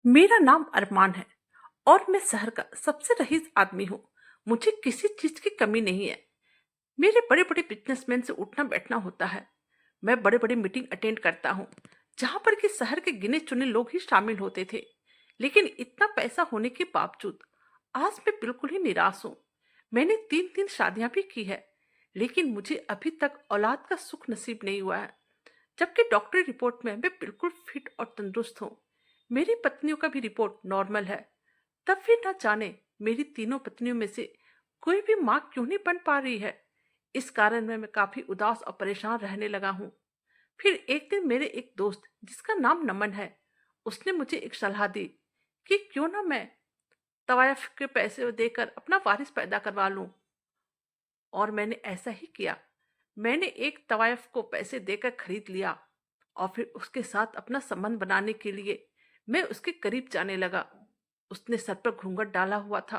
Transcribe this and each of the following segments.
मेरा नाम अरमान है और मैं शहर का सबसे रईस आदमी हूँ। मुझे किसी चीज की कमी नहीं है। मेरे बड़े बड़े बिजनेसमैन से उठना बैठना होता है। मैं बड़े बड़े मीटिंग अटेंड करता हूँ जहां पर कि शहर के गिने चुने लोग ही शामिल होते थे। लेकिन इतना पैसा होने के बावजूद आज मैं बिल्कुल ही निराश हूँ। मैंने 3 शादियां भी की है, लेकिन मुझे अभी तक औलाद का सुख नसीब नहीं हुआ है। जबकि डॉक्टरी रिपोर्ट में मैं बिल्कुल फिट और तंदुरुस्त हूँ। मेरी पत्नियों का भी रिपोर्ट नॉर्मल है। तब भी न जाने मेरी तीनों पत्नियों में से कोई भी मां क्यों नहीं बन पा रही है। इस कारण मैं काफी उदास और परेशान रहने लगा हूँ। फिर एक दिन मेरे एक दोस्त जिसका नाम नमन है, उसने मुझे एक सलाह दी कि क्यों ना मैं तवायफ के पैसे देकर अपना वारिस पैदा करवा लूं। और मैंने ऐसा ही किया। मैंने एक तवायफ को पैसे देकर खरीद लिया और फिर उसके साथ अपना संबंध बनाने के लिए मैं उसके करीब जाने लगा। उसने सर पर घूंघट डाला हुआ था,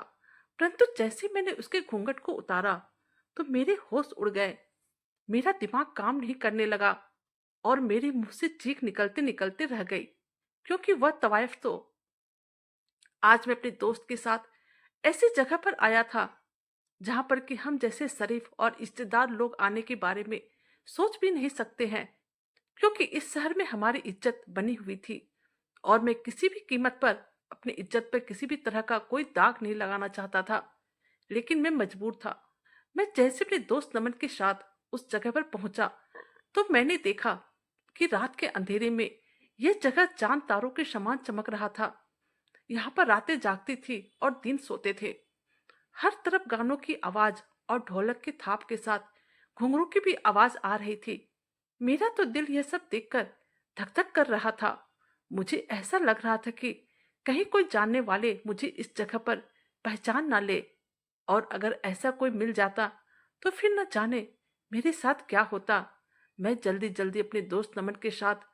परंतु जैसे मैंने उसके घूंघट को उतारा तो मेरे होश उड़ गए। मेरा दिमाग काम नहीं करने लगा और मेरे मुंह से चीख निकलते निकलते रह गई, क्योंकि वह तवायफ तो आज मैं अपने दोस्त के साथ ऐसी जगह पर आया था जहां पर कि हम जैसे शरीफ और इज्जतदार लोग आने के बारे में सोच भी नहीं सकते हैं, क्योंकि इस शहर में हमारी इज्जत बनी हुई थी और मैं किसी भी कीमत पर अपनी इज्जत पर किसी भी तरह का कोई दाग नहीं लगाना चाहता था। लेकिन मैं मजबूर था। मैं जैसे अपने दोस्त नमन के साथ उस जगह पर पहुंचा तो मैंने देखा कि रात के अंधेरे में यह जगह चांद तारों के समान चमक रहा था। यहाँ पर रातें जागती थी और दिन सोते थे। हर तरफ गानों की आवाज और ढोलक के थाप के साथ घुंघरू की भी आवाज आ रही थी। मेरा तो दिल यह सब देखकर धक धक कर रहा था। मुझे ऐसा लग रहा था कि कहीं कोई जानने वाले मुझे इस जगह पर पहचान ना ले, और अगर ऐसा कोई मिल जाता तो फिर न जाने मेरे साथ क्या होता। मैं जल्दी जल्दी अपने दोस्त नमन के साथ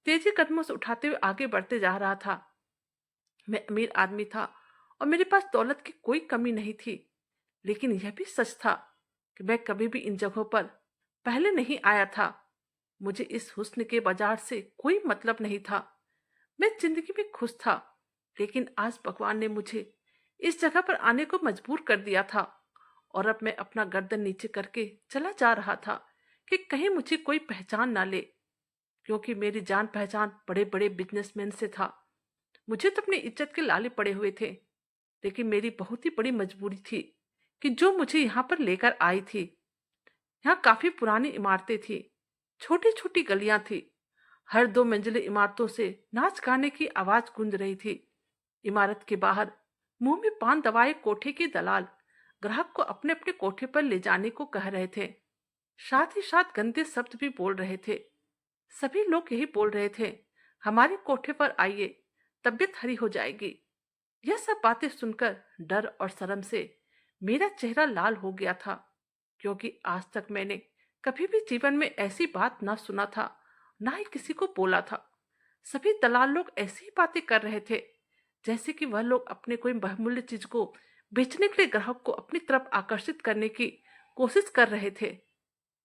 तेजी कदमों से उठाते हुए आगे बढ़ते जा रहा था। मैं अमीर आदमी था और मेरे पास दौलत की कोई कमी नहीं थी, लेकिन यह भी सच था कि मैं कभी भी इन जगहों पर पहले नहीं आया था। मुझे इस हुस्न के बाजार से कोई मतलब नहीं था। मैं जिंदगी में खुश था, लेकिन आज भगवान ने मुझे इस जगह पर आने को मजबूर कर दिया था। और अब मैं अपना गर्दन नीचे करके चला जा रहा था कि कहीं मुझे कोई पहचान ना ले, क्योंकि मेरी जान पहचान बड़े बड़े बिजनेसमैन से था। मुझे तो अपनी इज्जत के लाले पड़े हुए थे, लेकिन मेरी बहुत ही बड़ी मजबूरी थी कि जो मुझे यहाँ पर लेकर आई थी। यहाँ काफी पुरानी इमारतें थी, छोटी छोटी गलियां थी। हर 2 मंजिले इमारतों से नाच गाने की आवाज गूंज रही थी। इमारत के बाहर मुंह में पान दबाए कोठे के दलाल ग्राहक को अपने अपने कोठे पर ले जाने को कह रहे थे। साथ ही साथ गंदे शब्द भी बोल रहे थे। सभी लोग यही बोल रहे थे, हमारे कोठे पर आइए, तबीयत हरी हो जाएगी। यह सब बातें सुनकर डर और शर्म से मेरा चेहरा लाल हो गया था, क्योंकि आज तक मैंने कभी भी जीवन में ऐसी बात ना सुना था, ना ही किसी को बोला था। सभी दलाल लोग ऐसी ही बातें कर रहे थे जैसे कि वह लोग अपने कोई बहुमूल्य चीज को बेचने के लिए ग्राहक को अपनी तरफ आकर्षित करने की कोशिश कर रहे थे।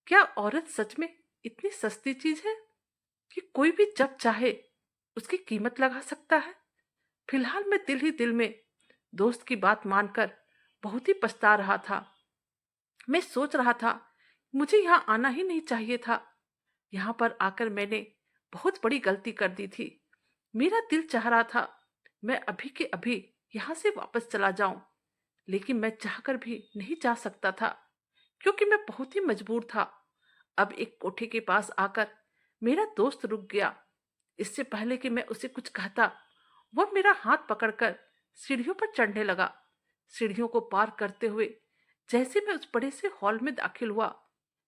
क्या औरत सच में इतनी सस्ती चीज है कि कोई भी जब चाहे उसकी कीमत लगा सकता है? फिलहाल मैं दिल ही दिल में दोस्त की बात मानकर बहुत ही पछता रहा था। मैं सोच रहा था मुझे यहाँ आना ही नहीं चाहिए था। यहाँ पर आकर मैंने बहुत बड़ी गलती कर दी थी। मेरा दिल चाह रहा था मैं अभी के अभी यहाँ से वापस चला जाऊं, लेकिन मैं चाहकर भी नहीं जा सकता था, क्योंकि मैं बहुत ही मजबूर था। अब एक कोठे के पास आकर मेरा दोस्त रुक गया। इससे पहले कि मैं उसे कुछ कहता, वह मेरा हाथ पकड़कर सीढ़ियों पर चढ़ने लगा। सीढ़ियों को पार करते हुए जैसे मैं उस बड़े से हॉल में दाखिल हुआ,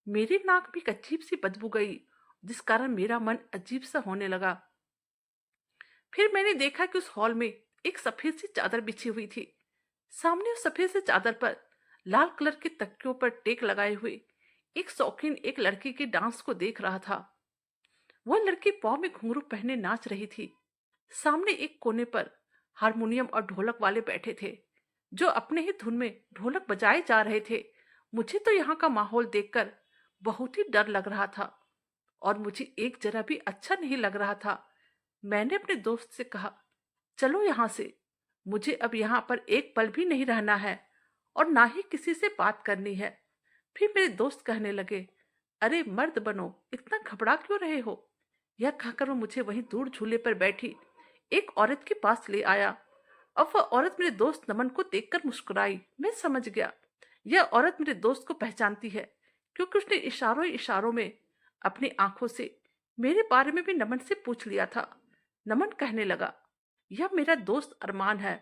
मेरी नाक भी एक अजीब सी बदबू गई, जिस कारण मेरा मन अजीब सा होने लगा। फिर मैंने देखा कि उस हॉल में एक सफेद सी चादर बिछी हुई थी। सामने उस सफेद सी चादर पर लाल कलर के तकियों पर टेक लगाए हुए एक शौकीन एक लड़की के डांस को देख रहा था। वह लड़की पाँव में घुंघरू पहने नाच रही थी। सामने एक कोने पर हारमोनियम और ढोलक वाले बैठे थे, जो अपने ही धुन में ढोलक बजाए जा रहे थे। मुझे तो यहाँ का माहौल देखकर बहुत ही डर लग रहा था और मुझे एक जरा भी अच्छा नहीं लग रहा था। मैंने अपने दोस्त से कहा, चलो यहाँ से, मुझे अब यहाँ पर एक पल भी नहीं रहना है और ना ही किसी से बात करनी है। फिर मेरे दोस्त कहने लगे, अरे मर्द बनो, इतना घबरा क्यों रहे हो? यह कहकर वो मुझे वहीं दूर झूले पर बैठी एक औरत के पास ले आया। अब वह औरत मेरे दोस्त नमन को देखकर मुस्कुराई। मैं समझ गया, यह औरत मेरे दोस्त को पहचानती है, क्योंकि उसने इशारों इशारों में अपनी आंखों से मेरे बारे में भी नमन से पूछ लिया था। नमन कहने लगा, यह मेरा दोस्त अरमान है।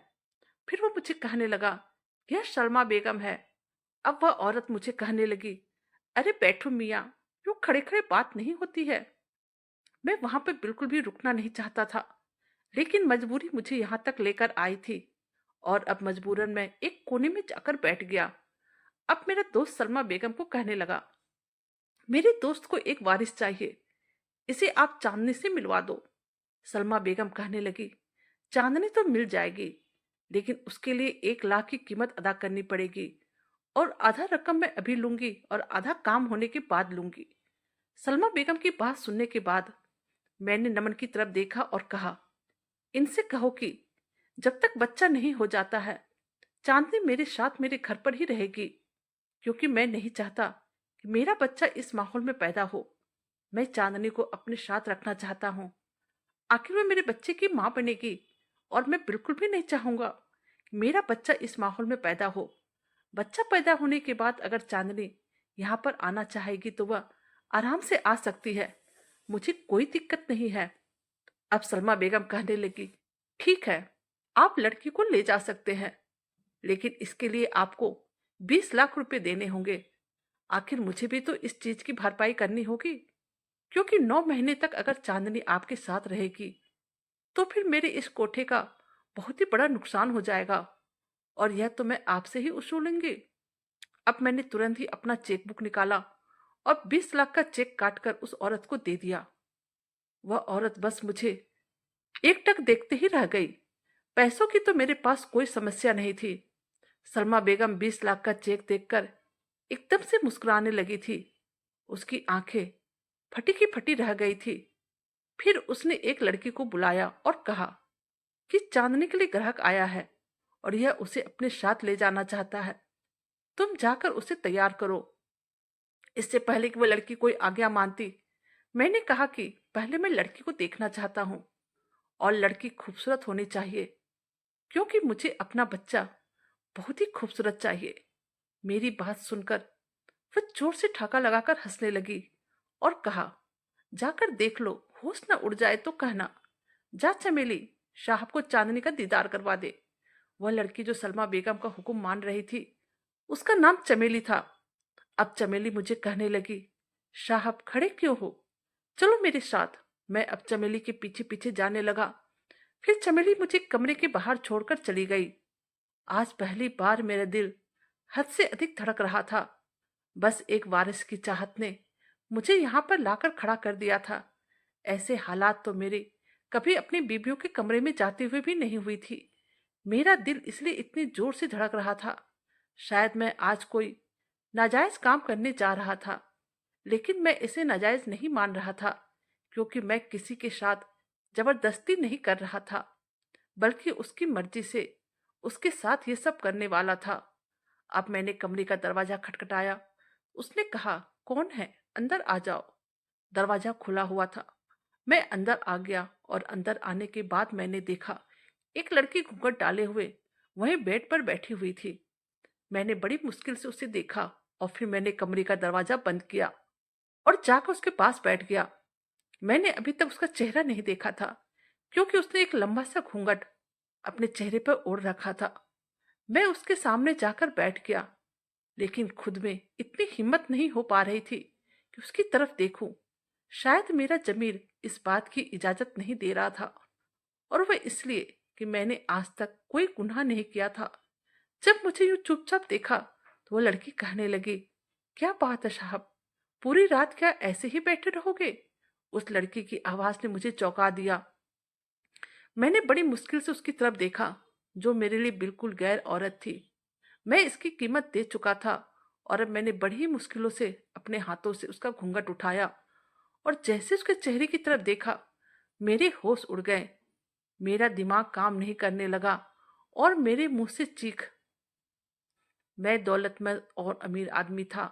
फिर वो मुझे कहने लगा, यह शर्मा बेगम है। अब वह औरत मुझे कहने लगी, अरे बैठो मियाँ, यूं खड़े खड़े बात नहीं होती है। मैं वहां पे बिल्कुल भी रुकना नहीं चाहता था, लेकिन मजबूरी मुझे यहां तक लेकर आई थी और अब मजबूरन मैं एक कोने में जाकर बैठ गया। अब मेरा दोस्त सलमा बेगम को कहने लगा, मेरे दोस्त को एक वारिस चाहिए, इसे आप चांदनी से मिलवा दो। सलमा बेगम कहने लगी, चांदनी तो मिल जाएगी, लेकिन उसके लिए 1 लाख की कीमत अदा करनी पड़ेगी और आधा रकम मैं अभी लूंगी और आधा काम होने के बाद लूंगी। सलमा बेगम की बात सुनने के बाद मैंने नमन की तरफ देखा और कहा, इनसे कहो कि जब तक बच्चा नहीं हो जाता है, चांदनी मेरे साथ मेरे घर पर ही रहेगी, क्योंकि मैं नहीं चाहता कि मेरा बच्चा इस माहौल में पैदा हो। मैं चांदनी को अपने साथ रखना चाहता हूँ। आखिर वो मेरे बच्चे की माँ बनेगी और मैं बिल्कुल भी नहीं चाहूंगा कि मेरा बच्चा इस माहौल में पैदा हो। बच्चा पैदा होने के बाद अगर चांदनी यहाँ पर आना चाहेगी तो वह आराम से आ सकती है, मुझे कोई दिक्कत नहीं है। अब सलमा बेगम कहने लगी, ठीक है, आप लड़की को ले जा सकते हैं, लेकिन इसके लिए आपको 20 लाख रुपए देने होंगे। आखिर मुझे भी तो इस चीज की भरपाई करनी होगी, क्योंकि 9 महीने तक अगर चांदनी आपके साथ रहेगी तो फिर मेरे इस कोठे का बहुत ही बड़ा नुकसान हो जाएगा और यह तो मैं आपसे ही उसूलूंगी। अब मैंने तुरंत ही अपना चेक बुक निकाला और 20 लाख का चेक काटकर उस औरत को दे दिया। वह औरत बस मुझे एकटक देखते ही रह गई। पैसों की तो मेरे पास कोई समस्या नहीं थी। सलमा बेगम 20 लाख का चेक देखकर एकदम से मुस्कुराने लगी थी। उसकी आंखें फटी की फटी रह गई थी। फिर उसने एक लड़की को बुलाया और कहा कि चांदनी के लिए ग्राहक आया है और यह उसे अपने साथ ले जाना चाहता है, तुम जाकर उसे तैयार करो। इससे पहले कि वह लड़की कोई आज्ञा मानती, मैंने कहा कि पहले मैं लड़की को देखना चाहता हूँ और लड़की खूबसूरत होनी चाहिए, क्योंकि मुझे अपना बच्चा बहुत ही खूबसूरत चाहिए। मेरी बात सुनकर वह जोर से ठाका लगाकर हंसने लगी और कहा, जाकर देख लो, होश न उड़ जाए तो कहना। जा चमेली, साहब को चांदनी का दीदार करवा दे। वह लड़की जो सलमा बेगम का हुक्म मान रही थी, उसका नाम चमेली था। अब चमेली मुझे कहने लगी, साहब खड़े क्यों हो, चलो मेरे साथ। मैं अब चमेली के पीछे पीछे जाने लगा। फिर चमेली मुझे कमरे के बाहर छोड़कर चली गई। आज पहली बार मेरा दिल हद से अधिक धड़क रहा था। बस एक वारिस की चाहत ने मुझे यहाँ पर लाकर खड़ा कर दिया था। ऐसे हालात तो मेरे कभी अपनी बीबियों के कमरे में जाते हुए भी नहीं हुई थी। मेरा दिल इसलिए इतनी जोर से धड़क रहा था, शायद मैं आज कोई नाजायज काम करने जा रहा था, लेकिन मैं इसे नाजायज नहीं मान रहा था, क्योंकि मैं किसी के साथ जबरदस्ती नहीं कर रहा था, बल्कि उसकी मर्जी से उसके साथ ये सब करने वाला था। अब मैंने कमरे का दरवाजा खटखटाया। उसने कहा, कौन है, अंदर आ जाओ। दरवाजा खुला हुआ था। मैं अंदर आ गया और अंदर आने के बाद मैंने देखा एक लड़की घूंघट डाले हुए वहीं बेड पर बैठी हुई थी। मैंने बड़ी मुश्किल से उसे देखा और फिर मैंने कमरे का दरवाजा बंद किया और जाकर उसके पास बैठ गया। मैंने अभी तक उसका चेहरा नहीं देखा था, क्योंकि उसने एक लंबा सा घूंघट अपने चेहरे पर ओढ़ रखा था। मैं उसके सामने जाकर बैठ गया, लेकिन खुद में इतनी हिम्मत नहीं हो पा रही थी कि उसकी तरफ देखूं। शायद मेरा जमीर इस बात की इजाजत नहीं दे रहा था, और वह इसलिए कि मैंने आज तक कोई गुनाह नहीं किया था। जब मुझे यूं चुपचाप देखा तो वो लड़की कहने लगी, क्या बात है साहब, पूरी रात क्या ऐसे ही बैठे रहोगे? उस लड़की की आवाज ने मुझे चौंका दिया। मैंने बड़ी मुश्किल से उसकी तरफ देखा, जो मेरे लिए बिल्कुल गैर औरत थी। मैं इसकी कीमत दे चुका था और अब मैंने बड़ी ही मुश्किलों से अपने हाथों से उसका घूंघट उठाया और जैसे उसके चेहरे की तरफ देखा, मेरे होश उड़ गए। मेरा दिमाग काम नहीं करने लगा और मेरे मुंह से चीख। मैं दौलतमंद और अमीर आदमी था,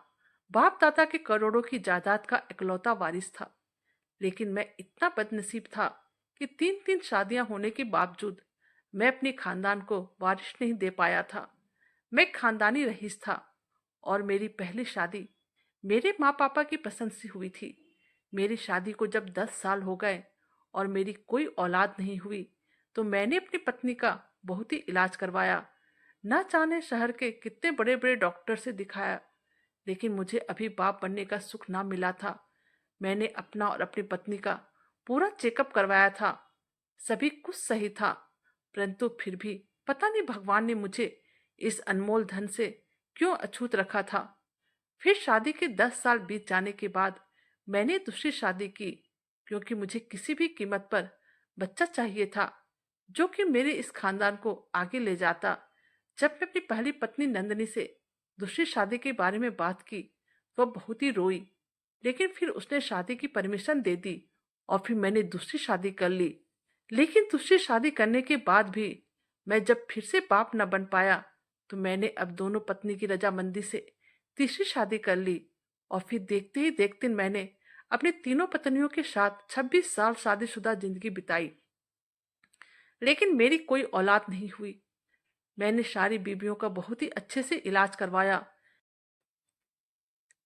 बाप दादा के करोड़ों की जायदाद का इकलौता वारिस था। लेकिन मैं इतना बदनसीब था कि तीन तीन शादियां होने के बावजूद मैं अपने खानदान को वारिस नहीं दे पाया था। मैं खानदानी रईस था और मेरी पहली शादी मेरे माँ पापा की पसंद से हुई थी। मेरी शादी को जब 10 साल हो गए और मेरी कोई औलाद नहीं हुई तो मैंने अपनी पत्नी का बहुत ही इलाज करवाया। न जाने शहर के कितने बड़े बड़े डॉक्टर से दिखाया, लेकिन मुझे अभी बाप बनने का सुख ना मिला था। मैंने अपना और अपनी पत्नी का पूरा चेकअप करवाया था। सभी कुछ सही था, परंतु फिर भी पता नहीं भगवान ने मुझे इस अनमोल धन से क्यों अछूत रखा था। फिर शादी के 10 साल बीत जाने के बाद मैंने दूसरी शादी की, क्योंकि मुझे किसी भी कीमत पर बच्चा चाहिए था जो कि मेरे इस खानदान को आगे ले जाता। जब मैं अपनी पहली पत्नी नंदनी से दूसरी शादी के बारे में बात की, वह बहुत ही रोई, लेकिन फिर उसने शादी की परमिशन दे दी और फिर मैंने दूसरी शादी कर ली। लेकिन दूसरी शादी करने के बाद भी मैं जब फिर से बाप न बन पाया तो मैंने अब दोनों पत्नी की रजामंदी से तीसरी शादी कर ली। और फिर देखते ही देखते मैंने अपनी तीनों पत्नियों के साथ 26 साल शादीशुदा जिंदगी बिताई, लेकिन मेरी कोई औलाद नहीं हुई। मैंने सारी बीवियों का बहुत ही अच्छे से इलाज करवाया,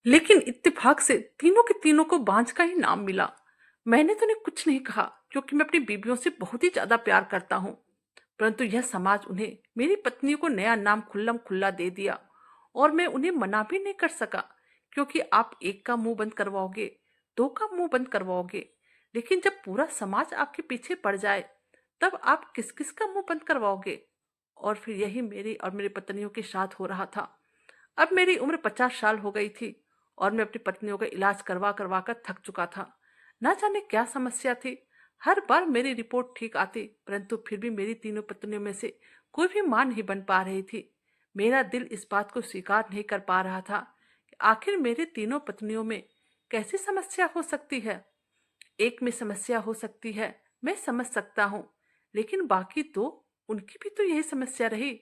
लेकिन इत्तेफाक से तीनों के तीनों को बांझ का ही नाम मिला। मैंने तो उन्हें कुछ नहीं कहा, क्योंकि मैं अपनी बीवियों से बहुत ही ज्यादा प्यार करता हूँ। परंतु यह समाज उन्हें मेरी पत्नियों को नया नाम खुल्लम खुल्ला दे दिया और मैं उन्हें मना भी नहीं कर सका, क्योंकि आप एक का मुंह बंद करवाओगे, दो का मुंह बंद करवाओगे, लेकिन जब पूरा समाज आपके पीछे पड़ जाए तब आप किस किस का मुंह बंद करवाओगे। और फिर यही मेरी और मेरी पत्नियों के साथ हो रहा था। अब मेरी उम्र 50 साल हो गई थी और मैं अपनी पत्नियों का इलाज करवा करवा कर थक चुका था। ना जाने क्या समस्या थी, हर बार मेरी रिपोर्ट ठीक आती, परंतु फिर भी मेरी तीनों पत्नियों में से कोई भी मां नहीं बन पा रही थी। मेरा दिल इस बात को स्वीकार नहीं कर पा रहा था कि आखिर मेरे तीनों पत्नियों में कैसी समस्या हो सकती है। एक में समस्या हो सकती है, मैं समझ सकता हूँ, लेकिन बाकी तो उनकी भी तो यही समस्या रही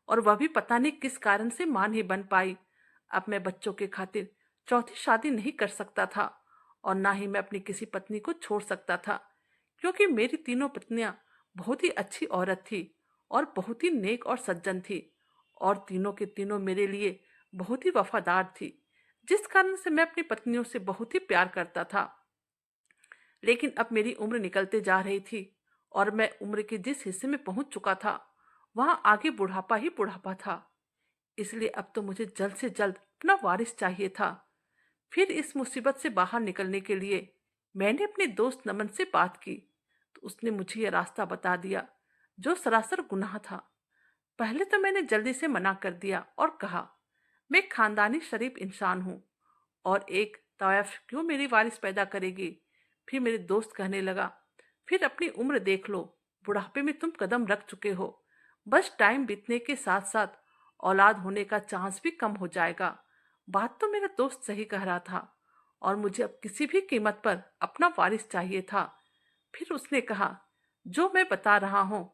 और वह भी पता नहीं किस कारण से मां नहीं बन पाई। अब मैं बच्चों के खातिर चौथी शादी नहीं कर सकता था और ना ही मैं अपनी किसी पत्नी को छोड़ सकता था, क्योंकि मेरी तीनों पत्नियां बहुत ही अच्छी औरत थी और बहुत ही नेक और सज्जन थी और तीनों के तीनों मेरे लिए बहुत ही वफादार थी, जिस कारण से मैं अपनी पत्नियों से बहुत ही प्यार करता था। लेकिन अब मेरी उम्र निकलते जा रही थी और मैं उम्र के जिस हिस्से में पहुंच चुका था वहां आगे बुढ़ापा ही बुढ़ापा था। इसलिए अब तो मुझे जल्द से जल्द अपना वारिस चाहिए था। फिर इस मुसीबत से बाहर निकलने के लिए मैंने अपने दोस्त नमन से बात की, तो उसने मुझे यह रास्ता बता दिया जो सरासर गुनाह था। पहले तो मैंने जल्दी से मना कर दिया और कहा, मैं खानदानी शरीफ इंसान हूँ और एक तवायफ क्यों मेरी वारिस पैदा करेगी। फिर मेरे दोस्त कहने लगा, फिर अपनी उम्र देख लो, बुढ़ापे में तुम कदम रख चुके हो, बस टाइम बीतने के साथ साथ औलाद होने का चांस भी कम हो जाएगा। बात तो मेरा दोस्त सही कह रहा था और मुझे अब किसी भी कीमत पर अपना वारिस चाहिए था। फिर उसने कहा, जो मैं बता रहा हूँ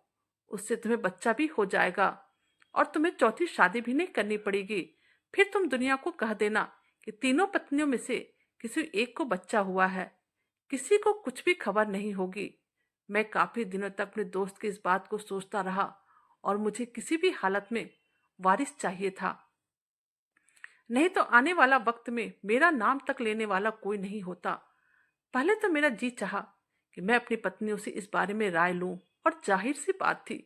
उससे तुम्हें बच्चा भी हो जाएगा और तुम्हें चौथी शादी भी नहीं करनी पड़ेगी। फिर तुम दुनिया को कह देना कि तीनों पत्नियों में से किसी एक को बच्चा हुआ है, किसी को कुछ भी खबर नहीं होगी। मैं काफी दिनों तक अपने दोस्त की इस बात को सोचता रहा और मुझे किसी भी हालत में वारिस चाहिए था, नहीं तो आने वाला वक्त में मेरा नाम तक लेने वाला कोई नहीं होता। पहले तो मेरा जी चाहा कि मैं अपनी पत्नियों से इस बारे में राय लूं और जाहिर सी बात थी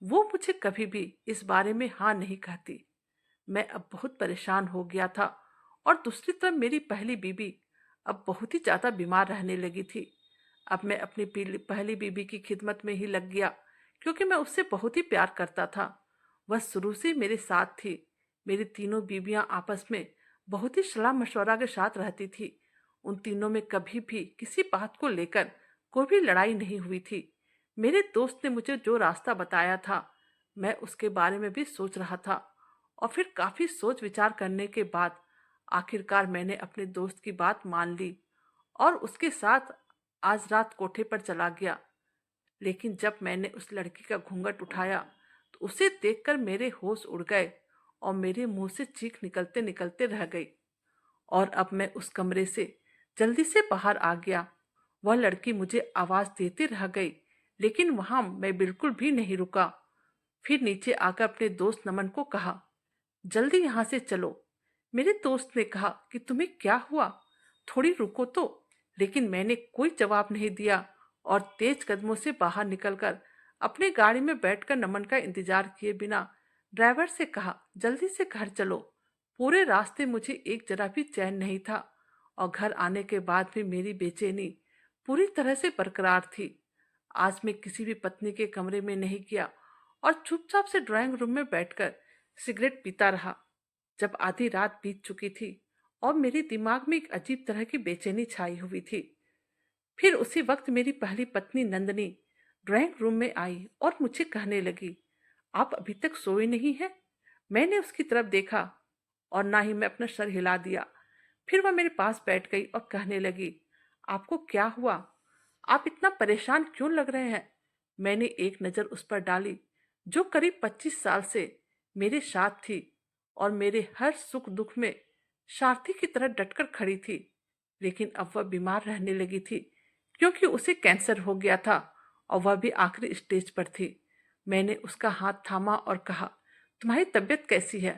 वो मुझे कभी भी इस बारे में हाँ नहीं कहती। मैं अब बहुत परेशान हो गया था और दूसरी तरफ मेरी पहली बीबी अब बहुत ही ज्यादा बीमार रहने लगी थी। अब मैं अपनी पहली बीबी की खिदमत में ही लग गया, क्योंकि मैं उससे बहुत ही प्यार करता था। वह शुरू से मेरे साथ थी। मेरी तीनों बीबियां आपस में बहुत ही सलाह मशवरा के साथ रहती थी। उन तीनों में कभी भी किसी बात को लेकर कोई भी लड़ाई नहीं हुई थी। मेरे दोस्त ने मुझे जो रास्ता बताया था मैं उसके बारे में भी सोच रहा था और फिर काफी सोच विचार करने के बाद आखिरकार मैंने अपने दोस्त की बात मान ली और उसके साथ आज रात कोठे पर चला गया। लेकिन जब मैंने उस लड़की का घूंघट उठाया तो उसे देखकर मेरे होश उड़ गए और मेरे मुंह से चीख निकलते निकलते रह गई। और अब मैं उस कमरे से जल्दी से बाहर आ गया। वह लड़की मुझे आवाज देती रह गई, लेकिन वहां मैं बिल्कुल भी नहीं रुका। फिर नीचे आकर अपने दोस्त नमन को कहा, जल्दी यहाँ से चलो। मेरे दोस्त ने कहा कि तुम्हें क्या हुआ, थोड़ी रुको तो। लेकिन मैंने कोई जवाब नहीं दिया और तेज कदमों से बाहर निकलकर अपनी गाड़ी में बैठकर नमन का इंतजार किए बिना ड्राइवर से कहा, जल्दी से घर चलो। पूरे रास्ते मुझे एक जरा भी चैन नहीं था और घर आने के बाद भी मेरी बेचैनी पूरी तरह से बरकरार थी। आज मैं किसी भी पत्नी के कमरे में नहीं गया और चुपचाप से ड्राइंग रूम में बैठकर सिगरेट पीता रहा। जब आधी रात बीत चुकी थी और मेरे दिमाग में एक अजीब तरह की बेचैनी छाई हुई थी, फिर उसी वक्त मेरी पहली पत्नी नंदनी ड्राइंग रूम में आई और मुझे कहने लगी, आप अभी तक सोए नहीं हैं? मैंने उसकी तरफ देखा और ना ही मैं अपना सर हिला दिया। फिर वह मेरे पास बैठ गई और कहने लगी, आपको क्या हुआ? आप इतना परेशान क्यों लग रहे हैं? मैंने एक नज़र उस पर डाली जो करीब 25 साल से मेरे साथ थी और मेरे हर सुख दुख में सारथी की तरह डटकर खड़ी थी। लेकिन अब वह बीमार रहने लगी थी क्योंकि उसे कैंसर हो गया था और वह भी आखिरी स्टेज पर थी। मैंने उसका हाथ थामा और कहा, तुम्हारी तबीयत कैसी है?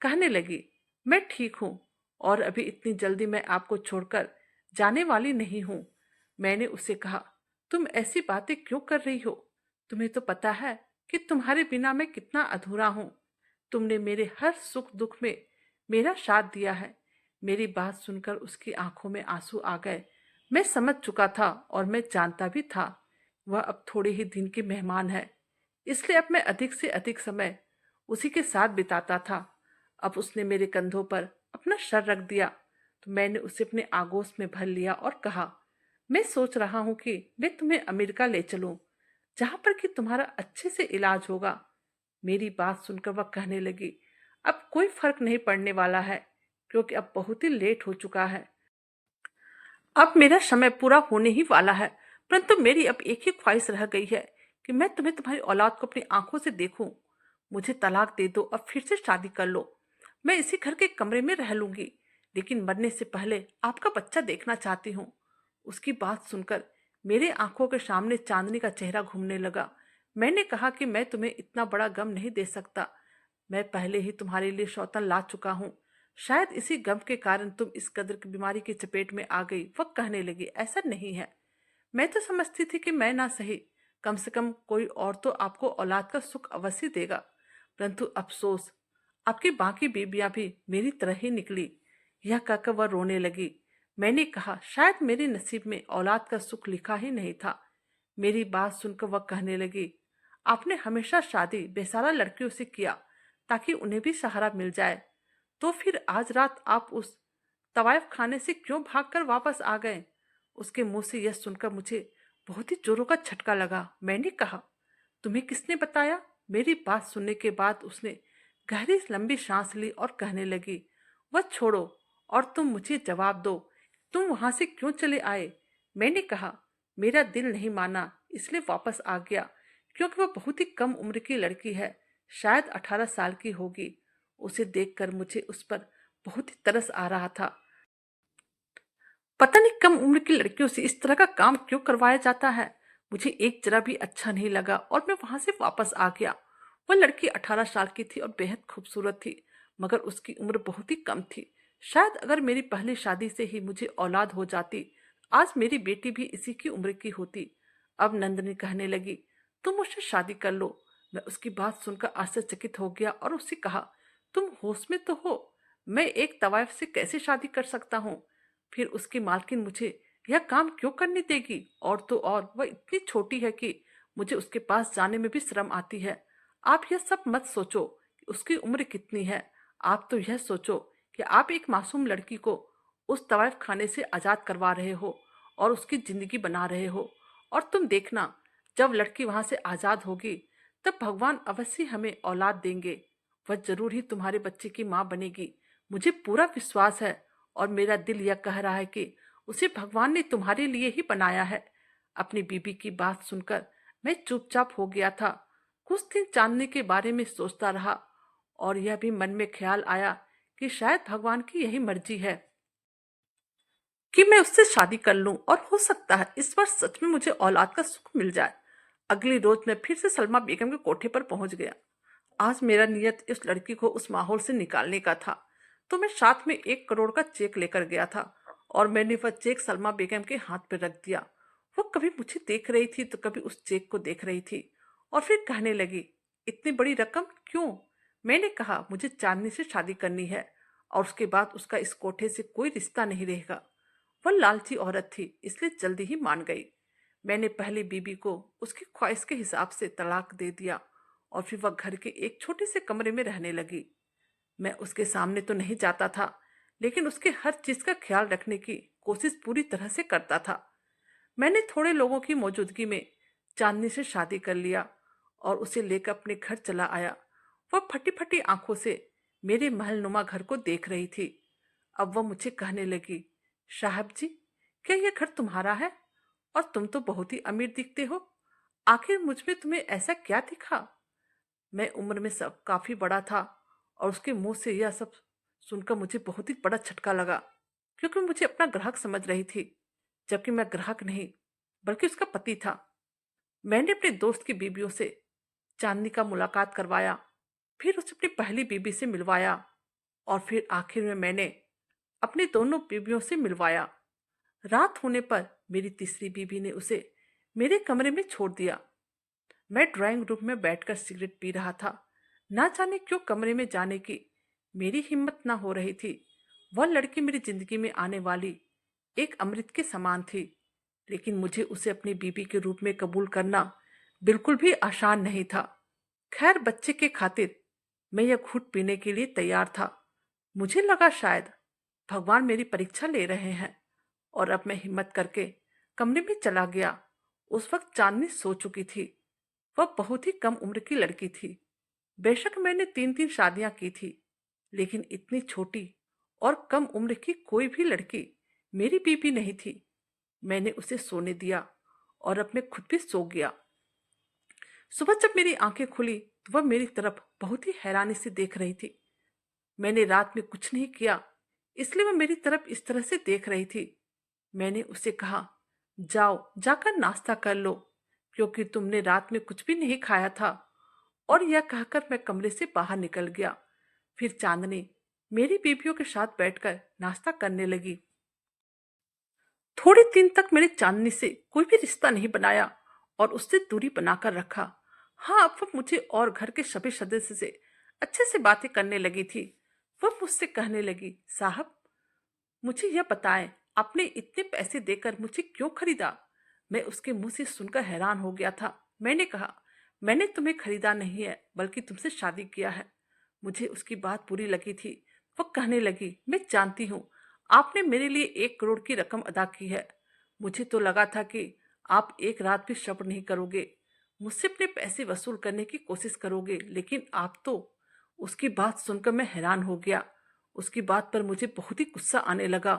कहने लगी, मैं ठीक हूँ और अभी इतनी जल्दी मैं आपको छोड़कर जाने वाली नहीं हूँ। मैंने उसे कहा, तुम ऐसी बातें क्यों कर रही हो? तुम्हें तो पता है कि तुम्हारे बिना मैं कितना अधूरा हूँ। तुमने मेरे हर सुख दुख में मेरा साथ दिया है। मेरी बात सुनकर उसकी आंखों में आंसू आ गए। मैं समझ चुका था और मैं जानता भी था वह अब थोड़े ही दिन की मेहमान है, इसलिए अब मैं अधिक से अधिक समय उसी के साथ बिताता था। अब उसने मेरे कंधों पर अपना सर रख दिया तो मैंने उसे अपने आगोश में भर लिया और कहा, मैं सोच रहा हूँ कि मैं तुम्हें अमेरिका ले चलूं, जहां पर कि तुम्हारा अच्छे से इलाज होगा। मेरी बात सुनकर वह कहने लगी, अब कोई फर्क नहीं पड़ने वाला है क्योंकि अब बहुत ही लेट हो चुका है। अब मेरा समय पूरा होने ही वाला है, परंतु मेरी अब एक ही ख्वाहिश रह गई है कि मैं तुम्हें तुम्हारी औलाद को अपनी आंखों से देखूं। मुझे तलाक दे दो, अब फिर से शादी कर लो। मैं इसी घर के कमरे में रह लूंगी, लेकिन मरने से पहले आपका बच्चा देखना चाहती हूँ। उसकी बात सुनकर मेरे आंखों के सामने चांदनी का चेहरा घूमने लगा। मैंने कहा कि मैं तुम्हें इतना बड़ा गम नहीं दे सकता। मैं पहले ही तुम्हारे लिए सौतन ला चुका हूँ। शायद इसी गम के कारण तुम इस कदर की बीमारी की चपेट में आ गई। वह कहने लगी, ऐसा नहीं है। मैं तो समझती थी कि मैं ना सही, कम से कम कोई और तो आपको औलाद का सुख अवश्य देगा, परंतु अफसोस आपकी बाकी बीबियां भी मेरी तरह ही निकली। यह कहकर वह रोने लगी। मैंने कहा, शायद मेरे नसीब में औलाद का सुख लिखा ही नहीं था। मेरी बात सुनकर वह कहने लगी, आपने हमेशा शादी बेसहारा लड़कियों से किया ताकि उन्हें भी सहारा मिल जाए, तो फिर आज रात आप उस तवायफ खाने से क्यों भागकर वापस आ गए? उसके मुंह से यह सुनकर मुझे बहुत ही जोरों का झटका लगा। मैंने कहा, तुम्हें किसने बताया? मेरी बात सुनने के बाद उसने गहरी लंबी सांस ली और कहने लगी, वह छोड़ो और तुम मुझे जवाब दो, तुम वहां से क्यों चले आए? मैंने कहा, मेरा दिल नहीं माना इसलिए वापस आ गया क्योंकि वह बहुत ही कम उम्र की लड़की है, शायद 18 साल की होगी। उसे देखकर मुझे उस पर बहुत ही तरस आ रहा था। पता नहीं कम उम्र की लड़कियों से इस तरह का काम क्यों करवाया जाता है। मुझे एक जरा भी अच्छा नहीं लगा और मैं वहां से वापस आ गया। वह लड़की 18 साल की थी और बेहद खूबसूरत थी, मगर उसकी उम्र बहुत ही कम थी। शायद अगर मेरी पहली शादी से ही मुझे औलाद हो जाती, आज मेरी बेटी भी इसी की उम्र की होती। अब नंदनी कहने लगी, तुम मुझसे शादी कर लो। मैं उसकी बात सुनकर आश्चर्यचकित हो गया और उससे कहा, तुम होश में तो हो? मैं एक तवायफ से कैसे शादी कर सकता हूँ? फिर उसकी मालकिन मुझे यह काम क्यों करने देगी? और तो और वह इतनी छोटी है कि मुझे उसके पास जाने में भी शर्म आती है। आप यह सब मत सोचो कि उसकी उम्र कितनी है। आप तो यह सोचो कि आप एक मासूम लड़की को उस तवायफ खाने से आजाद करवा रहे हो और उसकी जिंदगी बना रहे हो। और तुम देखना, जब लड़की वहां से आजाद होगी तब भगवान अवश्य हमें औलाद देंगे। वह जरूर ही तुम्हारे बच्चे की माँ बनेगी। मुझे पूरा विश्वास है और मेरा दिल यह कह रहा है कि उसे भगवान ने तुम्हारे लिए ही बनाया है। अपनी बीबी की बात सुनकर मैं चुपचाप हो गया था। कुछ दिन चांदनी के बारे में सोचता रहा और यह भी मन में ख्याल आया कि शायद भगवान की यही मर्जी है कि मैं उससे शादी कर लूं और हो सकता है इस बार सच में मुझे औलाद का सुख मिल जाए। अगली रोज मैं फिर से सलमा बेगम के कोठे पर पहुंच गया। आज मेरा नियत इस लड़की को उस माहौल से निकालने का था, तो मैं साथ में 1 करोड़ का चेक लेकर गया था और मैंने वह चेक सलमा बेगम के हाथ पर रख दिया। वो कभी मुझे देख रही थी तो कभी उस चेक को देख रही थी और फिर कहने लगी, इतनी बड़ी रकम क्यों? मैंने कहा, मुझे चांदनी से शादी करनी है और उसके बाद उसका इस कोठे से कोई रिश्ता नहीं रहेगा। वह लालची औरत थी, इसलिए जल्दी ही मान गई। मैंने पहली बीबी को उसकी ख्वाहिश के हिसाब से तलाक दे दिया और फिर वह घर के एक छोटे से कमरे में रहने लगी। मैं उसके सामने तो नहीं जाता था, लेकिन उसके हर चीज का ख्याल रखने की कोशिश पूरी तरह से करता था। मैंने थोड़े लोगों की मौजूदगी में चांदनी से शादी कर लिया और उसे लेकर अपने घर चला आया। वह फटी फटी आंखों से मेरे महलनुमा घर को देख रही थी। अब वह मुझे कहने लगी, साहब जी, क्या यह घर तुम्हारा है? और तुम तो बहुत ही अमीर दिखते हो। आखिर मुझ में तुम्हें ऐसा क्या दिखा? मैं उम्र में सब काफी बड़ा था और उसके मुंह से यह सब सुनकर मुझे बहुत ही बड़ा झटका लगा, क्योंकि मुझे अपना ग्राहक समझ रही थी, जबकि मैं ग्राहक नहीं बल्कि उसका पति था। मैंने अपने दोस्त की बीबियों से चांदनी का मुलाकात करवाया, फिर उसे अपनी पहली बीबी से मिलवाया और फिर आखिर में मैंने अपनी दोनों बीबियों से मिलवाया। रात होने पर मेरी तीसरी बीबी ने उसे मेरे कमरे में छोड़ दिया। मैं ड्राइंग रूम में बैठकर सिगरेट पी रहा था। ना जाने क्यों कमरे में जाने की मेरी हिम्मत ना हो रही थी। वह लड़की मेरी जिंदगी में आने वाली एक अमृत के समान थी, लेकिन मुझे उसे अपनी बीबी के रूप में कबूल करना बिल्कुल भी आसान नहीं था। खैर, बच्चे के खातिर मैं यह घूंट पीने के लिए तैयार था। मुझे लगा शायद भगवान मेरी परीक्षा ले रहे हैं और अब मैं हिम्मत करके कमरे में चला गया। उस वक्त चांदनी सो चुकी थी। वह बहुत ही कम उम्र की लड़की थी। बेशक मैंने 3-3 शादियां की थी, लेकिन इतनी छोटी और कम उम्र की कोई भी लड़की मेरी बीबी नहीं थी। मैंने उसे सोने दिया और अब मैं खुद भी सो गया। सुबह जब मेरी आंखें खुली तो वह मेरी तरफ बहुत ही हैरानी से देख रही थी। मैंने रात में कुछ नहीं किया, इसलिए वह मेरी तरफ इस तरह से देख रही थी। मैंने उसे कहा, जाओ जाकर नाश्ता कर लो, क्योंकि तुमने रात में कुछ भी नहीं खाया था। और यह कहकर मैं कमरे से बाहर निकल गया। फिर चांदनी मेरी बीबियों के साथ बैठकर नाश्ता करने लगी। थोड़े दिन तक मैंने चांदनी से कोई भी रिश्ता नहीं बनाया और उससे दूरी बनाकर रखा। हाँ, अब वह मुझे और घर के सभी सदस्य से अच्छे से बातें करने लगी थी। वह मुझसे कहने लगी, साहब, मुझे यह बताएं, आपने इतने पैसे देकर मुझे क्यों खरीदा? मैं उसके मुंह से सुनकर हैरान हो गया था। मैंने कहा, मैंने तुम्हें खरीदा नहीं है बल्कि तुमसे शादी किया है। मुझे उसकी बात बुरी लगी थी। वो कहने लगी, मैं जानती हूँ आपने मेरे लिए 1 करोड़ की रकम अदा की है। मुझे तो लगा था कि आप एक रात भी सब्र नहीं करोगे, मुझसे अपने पैसे वसूल करने की कोशिश करोगे, लेकिन आप तो। उसकी बात सुनकर मैं हैरान हो गया। उसकी बात पर मुझे बहुत ही गुस्सा आने लगा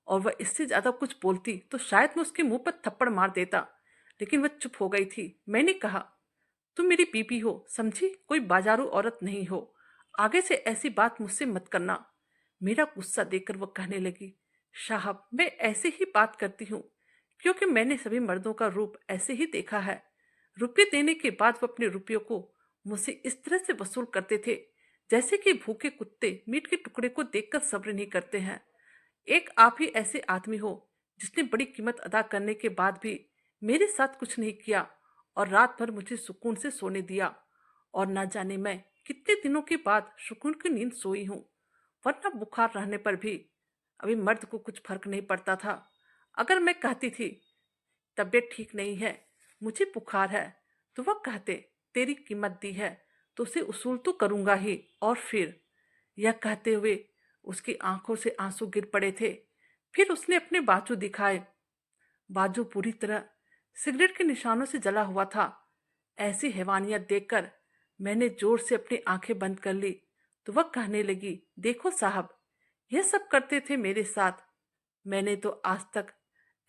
और वह इससे ज्यादा कुछ बोलती तो शायद मैं उसके मुंह पर थप्पड़ मार देता, लेकिन वह चुप हो गई थी। मैंने कहा, तुम मेरी बीबी हो, समझी, कोई बाजारू औरत नहीं हो। आगे से ऐसी बात मुझसे मत करना। मेरा गुस्सा देखकर वह कहने लगी, साहब, मैं ऐसे ही बात करती हूँ क्योंकि मैंने सभी मर्दों का रूप ऐसे ही देखा है। रुपये देने के बाद वो अपने रुपयों को मुझसे इस तरह से वसूल करते थे जैसे कि भूखे कुत्ते मीट के टुकड़े को देखकर सब्र नहीं करते हैं। एक आप ही ऐसे आदमी हो जिसने बड़ी कीमत अदा करने के बाद भी मेरे साथ कुछ नहीं किया और रात भर मुझे सुकून से सोने दिया। और ना जाने मैं कितने दिनों के बाद सुकून की नींद सोई हूँ, वरना बुखार रहने पर भी अभी मर्द को कुछ फर्क नहीं पड़ता था। अगर मैं कहती थी तबीयत ठीक नहीं है, मुझे बुखार है, तो वह कहते, तेरी कीमत दी है तो उसे उसूल तो करूंगा ही। और फिर यह कहते हुए उसकी आंखों से आंसू गिर पड़े थे। फिर उसने अपने बाजू दिखाए। बाजू पूरी तरह सिगरेट के निशानों से जला हुआ था। ऐसी हैवानियत देखकर मैंने जोर से अपनी आंखें बंद कर ली तो वह कहने लगी, देखो साहब, यह सब करते थे मेरे साथ। मैंने तो आज तक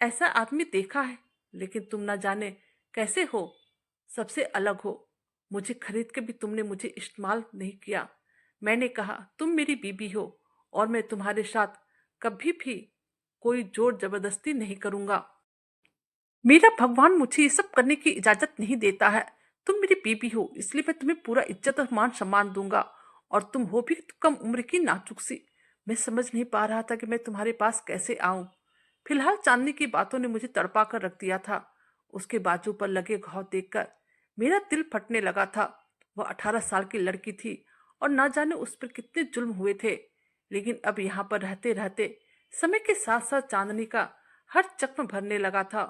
ऐसा आदमी देखा है, लेकिन तुम ना जाने कैसे हो। सबसे अलग हो। मुझे खरीद के भी तुमने मुझे इस्तेमाल नहीं किया। मैंने कहा तुम मेरी बीबी हो और मैं तुम्हारे साथ कभी भी कोई जोर जबरदस्ती नहीं करूंगा। मेरा भगवान मुझे ये सब करने की इजाजत नहीं देता है। तुम मेरी बीबी हो इसलिए मैं तुम्हें पूरा इज्जत और मान सम्मान दूंगा, और तुम हो भी तो कम उम्र की नाजुक सी। मैं समझ नहीं पा रहा था कि मैं तुम्हारे पास कैसे आऊं। फिलहाल चांदनी की बातों ने मुझे तड़पा कर रख दिया था। उसके बाजू पर लगे घाव देखकर मेरा दिल फटने लगा था। वह 18 साल की लड़की थी और ना जाने उस पर कितने जुल्म हुए थे। लेकिन अब यहाँ पर रहते रहते समय के साथ साथ चांदनी का हर जख्म भरने लगा था,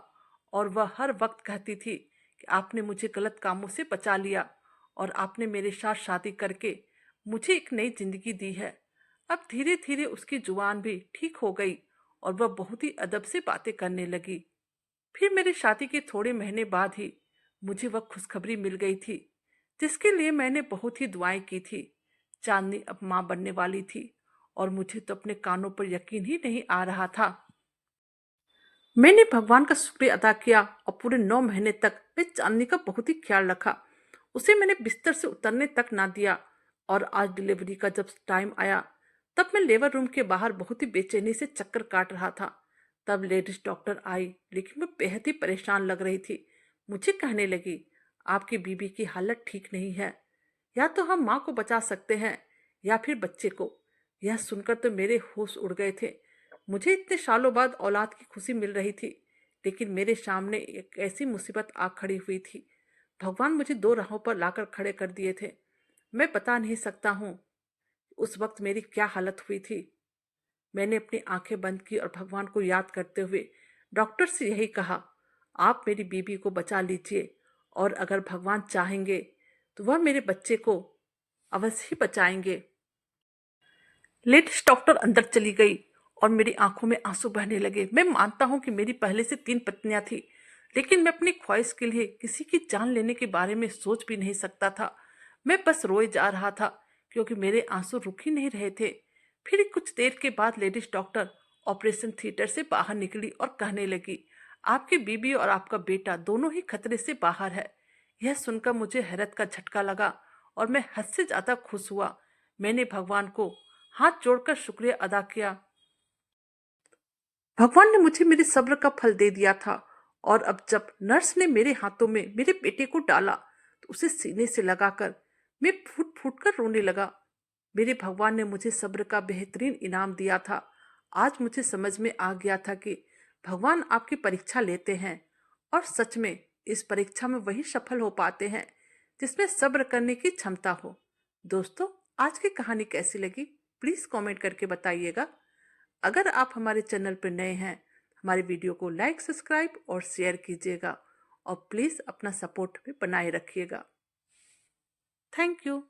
और वह हर वक्त कहती थी कि आपने मुझे गलत कामों से बचा लिया और आपने मेरे साथ शादी करके मुझे एक नई जिंदगी दी है। अब धीरे धीरे उसकी जुबान भी ठीक हो गई और वह बहुत ही अदब से बातें करने लगी। फिर मेरी शादी के थोड़े महीने बाद ही मुझे वह खुशखबरी मिल गई थी जिसके लिए मैंने बहुत ही दुआएं की थी। चांदनी अब माँ बनने वाली थी और मुझे तो अपने कानों पर यकीन ही नहीं आ रहा था। मैंने भगवान का शुक्रिया अदा किया और पूरे 9 महीने तक मैं चांदनी का बहुत ही ख्याल रखा। उसे मैंने बिस्तर से उतरने तक ना दिया। और आज डिलीवरी का जब टाइम आया तब मैं लेबर रूम के बाहर बहुत ही बेचैनी से चक्कर काट रहा था। तब लेडीज डॉक्टर आई, लेकिन वह बेहद ही परेशान लग रही थी। मुझे कहने लगी, आपकी बीबी की हालत ठीक नहीं है। या तो हम माँ को बचा सकते हैं या फिर बच्चे को। यह सुनकर तो मेरे होश उड़ गए थे। मुझे इतने सालों बाद औलाद की खुशी मिल रही थी, लेकिन मेरे सामने एक ऐसी मुसीबत आ खड़ी हुई थी। भगवान मुझे दो राहों पर लाकर खड़े कर दिए थे। मैं बता नहीं सकता हूँ उस वक्त मेरी क्या हालत हुई थी। मैंने अपनी आंखें बंद की और भगवान को याद करते हुए डॉक्टर से यही कहा, आप मेरी बीबी को बचा लीजिए, और अगर भगवान चाहेंगे तो वह मेरे बच्चे को अवश्य ही बचाएंगे। लेडीज डॉक्टर अंदर चली गई और मेरी आंखों में आंसू बहने लगे। मैं मानता हूं कि मेरी पहले से 3 पत्नियां थी, लेकिन मैं अपनी ख्वाहिश के लिए किसी की जान लेने के बारे में सोच भी नहीं सकता था। मैं बस रोए जा रहा था क्योंकि मेरे आंसू रुक ही नहीं रहे थे। फिर कुछ देर के बाद लेडीज डॉक्टर ऑपरेशन थिएटर से बाहर निकली और कहने लगी, आपकी बीबी और आपका बेटा दोनों ही खतरे से बाहर है। यह सुनकर मुझे हैरत का झटका लगा और मैं हद से ज्यादा खुश हुआ। मैंने भगवान को हाथ जोड़कर शुक्रिया अदा किया। भगवान ने मुझे मेरे सब्र का फल दे दिया था। और अब जब नर्स ने मेरे हाथों में मेरे बेटे को डाला तो उसे सीने से लगाकर मैं फूट फूट कर रोने लगा। मेरे भगवान ने मुझे सब्र का बेहतरीन इनाम दिया था। आज मुझे समझ में आ गया था कि भगवान आपकी परीक्षा लेते हैं, और सच में इस परीक्षा में वही सफल हो पाते हैं जिसमें सब्र करने की क्षमता हो। दोस्तों, आज की कहानी कैसी लगी प्लीज कमेंट करके बताइएगा। अगर आप हमारे चैनल पर नए हैं, हमारे वीडियो को लाइक, सब्सक्राइब और शेयर कीजिएगा, और प्लीज अपना सपोर्ट भी बनाए रखिएगा। Thank you.